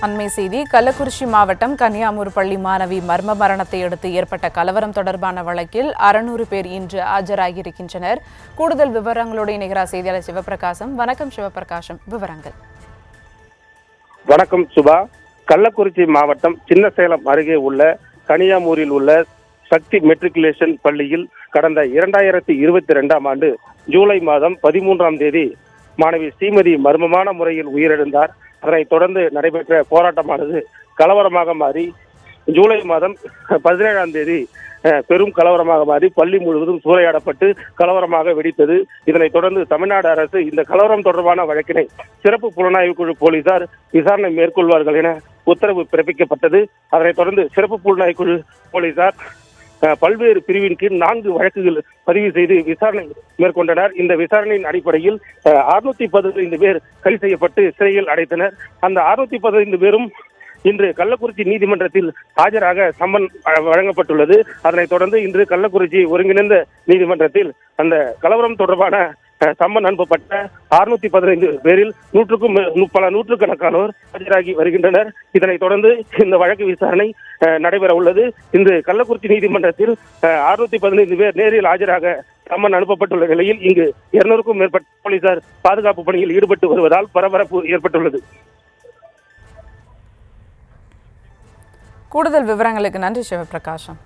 அண்மை செய்தி. கள்ளக்குறிச்சி மாவட்டம் கன்னியாமூர் பள்ளி மாணவி மர்ம மரணத்தை அடுத்து ஏற்பட்ட கலவரம் தொடர்பான வழக்கில் 600 பேர் இன்று ஆஜராகியிருக்கின்றனர். கூடுதல் விவரங்களோடு இணைகிறார் செய்தியாளர் சிவபிரகாசம். வணக்கம் சிவபிரகாசம், விவரங்கள். வணக்கம் சுபா. கள்ளக்குறிச்சி மாவட்டம் சின்னசேலம் அருகே உள்ள கனியாமூரில் உள்ள சக்தி மெட்ரிகுலேஷன் பள்ளியில் கடந்த 2022ஆம் ஆண்டு ஜூலை மாதம் 13ஆம் தேதி மாணவி ஸ்ரீமதி மர்மமான முறையில் உயிரிழந்தார். அதனைத் தொடர்ந்து நடைபெற்ற போராட்டமானது கலவரமாக மாறி ஜூலை மாதம் 17ஆம் தேதி பெரும் கலவரமாக மாறி பள்ளி முழுவதும் சூறையாடப்பட்டு கலவரமாக வெடித்தது. இதனைத் தொடர்ந்து தமிழ்நாடு அரசு இந்த கலவரம் தொடர்பான வழக்கினை சிறப்பு புலனாய்வு குழு போலீசார் விசாரணை மேற்கொள்வார்கள் என உத்தரவு பிறப்பிக்கப்பட்டது. அதனைத் தொடர்ந்து சிறப்பு புலனாய்வு குழு போலீசார் பல்வேறு பிரிவின் கீழ் 4 வழக்குகள் பதிவு செய்து விசாரணை மேற்கொண்டனர். இந்த விசாரணையின் அடிப்படையில் 615 பேர் கைது செய்யப்பட்டு சிறையில் அடைத்தனர். அந்த 615 பேரும் இன்று கள்ளக்குறிச்சி நீதிமன்றத்தில் ஆஜராக சம்மன் வழங்கப்பட்டுள்ளது. அதனைத் தொடர்ந்து இன்று கள்ளக்குறிச்சி ஒருங்கிணைந்த நீதிமன்றத்தில் அந்த கலவரம் தொடர்பான சம்மன் அனுப்பப்பட்ட 615 பேரில் பல நூற்றுக்கணக்கானோர் ஆஜராகி வருகின்றனர். இதனைத் தொடர்ந்து இந்த வழக்கு விசாரணை நடைபெற உள்ளது. இன்று கள்ளக்குறிச்சி நீதிமன்றத்தில் 615 பேர் நேரில் ஆஜராக சம்மன் அனுப்பப்பட்டுள்ள நிலையில் இங்கு 200க்கும் மேற்பட்ட போலீசார் பாதுகாப்பு பணியில் ஈடுபட்டு வருவதால் பரபரப்பு ஏற்பட்டுள்ளது. கூடுதல் விவரங்களுக்கு நன்றி சிவபிரகாசம்.